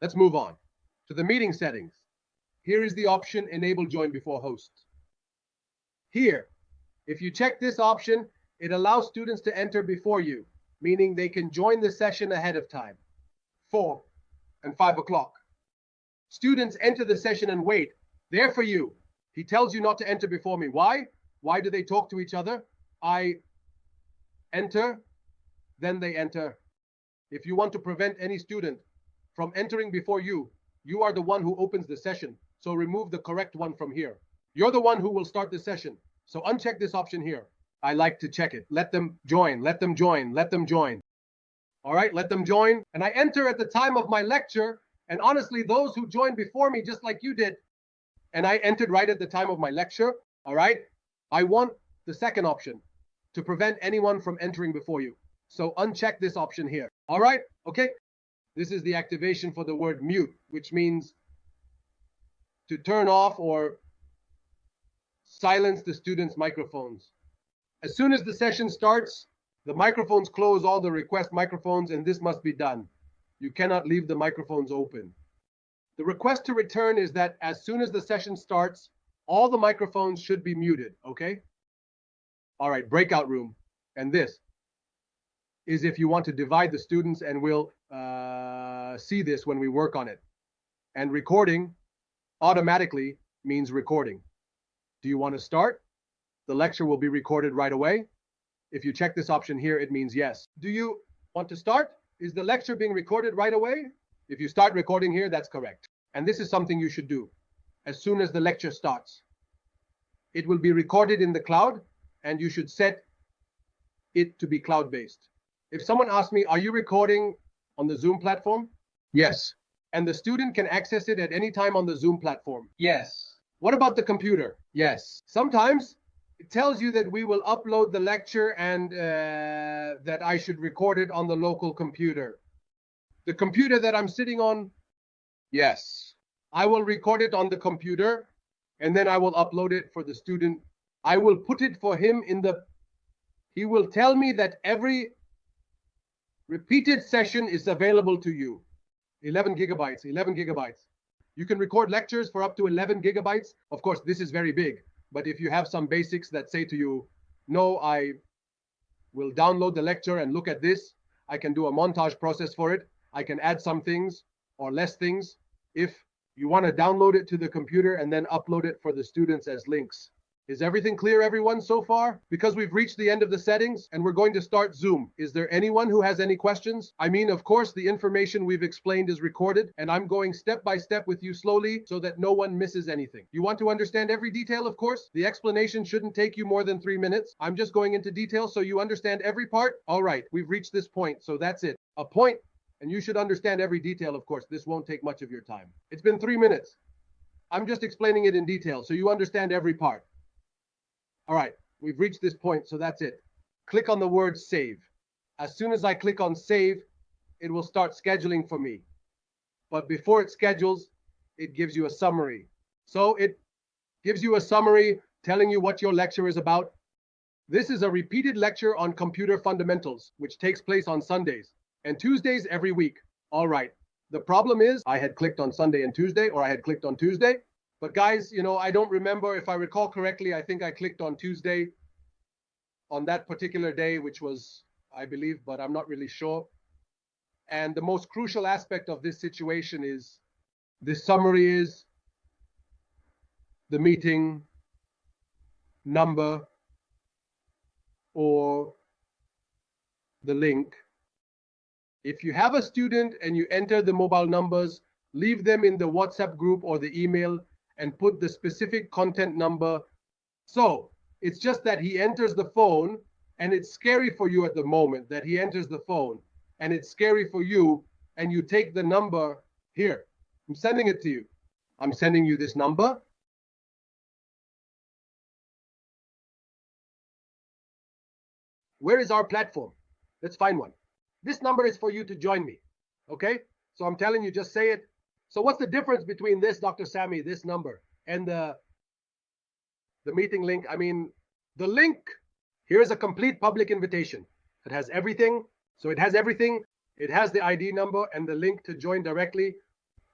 Let's move on to the meeting settings. Here is the option Enable Join Before Host. Here, if you check this option, it allows students to enter before you, meaning they can join the session ahead of time, 4 and 5 o'clock. Students enter the session and wait, there for you. He tells you not to enter before me. Why? Why do they talk to each other? I enter, then they enter. If you want to prevent any student from entering before you, you are the one who opens the session. So remove the correct one from here. You're the one who will start the session. So uncheck this option here. I like to check it. Let them join, let them join, let them join. All right, let them join. And I enter at the time of my lecture. And honestly, those who joined before me, just like you did, and I entered right at the time of my lecture, all right, I want the second option to prevent anyone from entering before you. So uncheck this option here. All right, okay. This is the activation for the word mute, which means to turn off or silence the students' microphones. As soon as the session starts, the microphones close, all the request microphones, and this must be done. You cannot leave the microphones open. The request to return is that as soon as the session starts, all the microphones should be muted, okay? All right, breakout room. And this is if you want to divide the students, and we'll see this when we work on it. And recording automatically means recording. Do you want to start? The lecture will be recorded right away. If you check this option here, it means yes. Do you want to start? Is the lecture being recorded right away? If you start recording here, that's correct. And this is something you should do as soon as the lecture starts. It will be recorded in the cloud, and you should set it to be cloud-based. If someone asks me, are you recording on the Zoom platform? Yes. And the student can access it at any time on the Zoom platform? Yes. What about the computer? Yes. Sometimes it tells you that we will upload the lecture and that I should record it on the local computer. The computer that I'm sitting on? Yes. I will record it on the computer, and then I will upload it for the student. I will put it for him in the... He will tell me that every repeated session is available to you. 11 gigabytes, 11 gigabytes. You can record lectures for up to 11 gigabytes. Of course, this is very big. But if you have some basics that say to you, no, I will download the lecture and look at this, I can do a montage process for it. I can add some things or less things. If you want to download it to the computer and then upload it for the students as links. Is everything clear, everyone, so far? Because we've reached the end of the settings and we're going to start Zoom. Is there anyone who has any questions? I mean, of course, the information we've explained is recorded, and I'm going step by step with you slowly so that no one misses anything. You want to understand every detail, of course? The explanation shouldn't take you more than 3 minutes. I'm just going into detail so you understand every part. All right, we've reached this point, so that's it. A point, and you should understand every detail, of course. This won't take much of your time. It's been 3 minutes. I'm just explaining it in detail so you understand every part. All right, we've reached this point, so that's it. Click on the word save. As soon as I click on save, it will start scheduling for me. But before it schedules, it gives you a summary. So it gives you a summary telling you what your lecture is about. This is a repeated lecture on computer fundamentals, which takes place on Sundays and Tuesdays every week. All right. The problem is I had clicked on Sunday and Tuesday, or I had clicked on Tuesday. But guys, you know, I don't remember. If I recall correctly, I think I clicked on Tuesday on that particular day, which was, I believe, but I'm not really sure. And the most crucial aspect of this situation is this summary is the meeting number or the link. If you have a student and you enter the mobile numbers, leave them in the WhatsApp group or the email and put the specific content number. So it's just that he enters the phone, and it's scary for you at the moment that he enters the phone, and it's scary for you, and you take the number here. I'm sending it to you. I'm sending you this number. Where is our platform? Let's find one. This number is for you to join me. Okay? So I'm telling you, just say it. So what's the difference between this, Dr. Sami, this number, and the meeting link? I mean, the link, here's a complete public invitation. It has everything. So it has everything. It has the ID number and the link to join directly.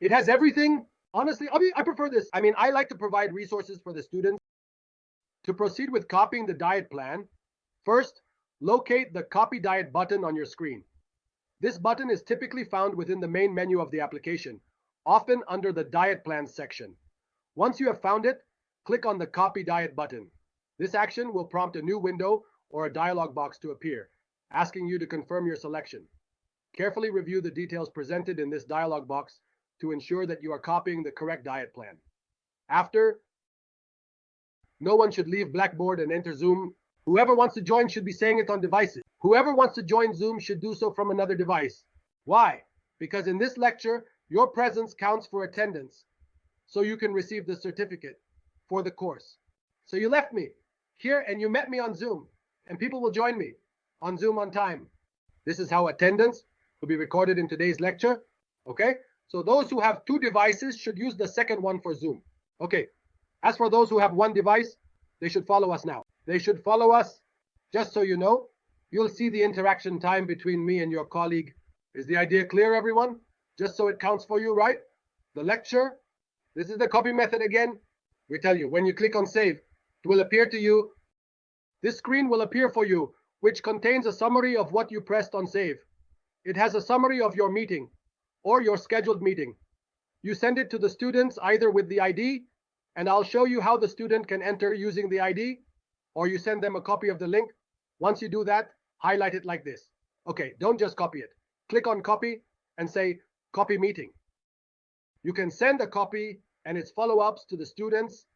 It has everything. Honestly, I prefer this. I mean, I like to provide resources for the students. To proceed with copying the diet plan, first, locate the Copy Diet button on your screen. This button is typically found within the main menu of the application, often under the Diet Plans section. Once you have found it, click on the Copy Diet button. This action will prompt a new window or a dialog box to appear, asking you to confirm your selection. Carefully review the details presented in this dialog box to ensure that you are copying the correct diet plan. After, no one should leave Blackboard and enter Zoom. Whoever wants to join should be saying it on devices. Whoever wants to join Zoom should do so from another device. Why? Because in this lecture, your presence counts for attendance, so you can receive the certificate for the course. So you left me here and you met me on Zoom, and people will join me on Zoom on time. This is how attendance will be recorded in today's lecture. Okay? So those who have 2 devices should use the second one for Zoom. Okay. As for those who have 1 device, they should follow us now. They should follow us. Just so you know, you'll see the interaction time between me and your colleague. Is the idea clear, everyone? Just so it counts for you, right? The lecture, this is the copy method again. We tell you, when you click on save, it will appear to you. This screen will appear for you, which contains a summary of what you pressed on save. It has a summary of your meeting or your scheduled meeting. You send it to the students either with the ID, and I'll show you how the student can enter using the ID, or you send them a copy of the link. Once you do that, highlight it like this. Okay, don't just copy it. Click on copy and say copy meeting. You can send a copy and its follow-ups to the students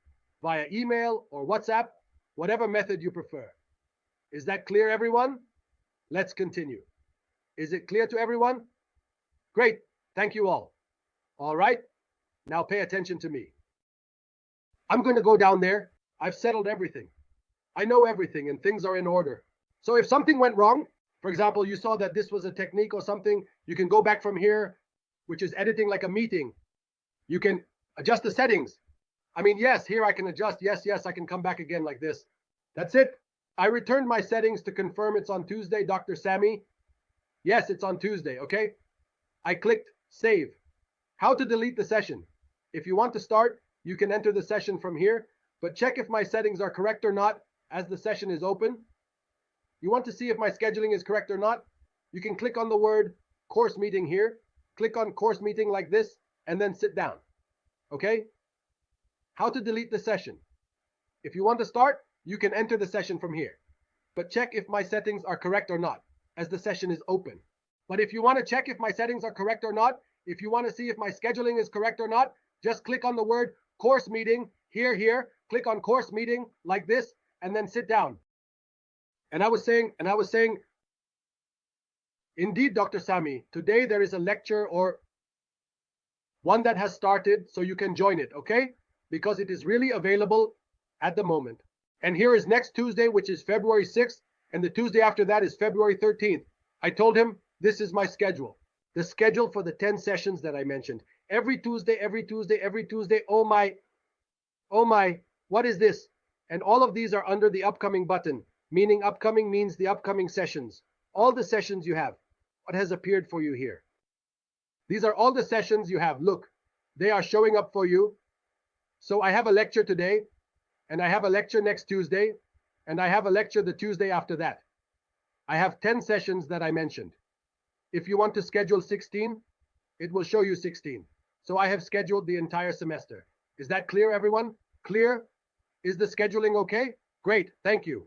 via email or WhatsApp, whatever method you prefer. Is that clear, everyone? Let's continue. Is it clear to everyone? Great, thank you all. All right, now pay attention to me. I'm going to go down there. I've settled everything. I know everything and things are in order. So if something went wrong, for example, you saw that this was a technique or something, you can go back from here, which is editing like a meeting. You can adjust the settings. I mean, yes, here I can adjust. Yes, I can come back again like this. That's it. I returned my settings to confirm it's on Tuesday, Dr. Sammy. Yes, it's on Tuesday, okay? I clicked save. How to delete the session. If you want to start, you can enter the session from here, but check if my settings are correct or not as the session is open. You want to see if my scheduling is correct or not? You can click on the word course meeting here, click on course meeting like this, and then sit down. Okay? How to delete the session. If you want to start, you can enter the session from here, but check if my settings are correct or not as the session is open. But if you want to check if my settings are correct or not, if you want to see if my scheduling is correct or not, just click on the word course meeting here, click on course meeting like this, and then sit down. And I was saying, indeed, Dr. Sami, today there is a lecture or one that has started, so you can join it, okay? Because it is really available at the moment. And here is next Tuesday, which is February 6th, and the Tuesday after that is February 13th. I told him this is my schedule, the schedule for the 10 sessions that I mentioned. Every Tuesday. Oh my, what is this? And all of these are under the upcoming button, meaning upcoming means the upcoming sessions. All the sessions you have, what has appeared for you here? These are all the sessions you have. Look, they are showing up for you. So I have a lecture today, and I have a lecture next Tuesday, and I have a lecture the Tuesday after that. I have 10 sessions that I mentioned. If you want to schedule 16, it will show you 16. So I have scheduled the entire semester. Is that clear, everyone? Clear? Is the scheduling okay? Great, thank you.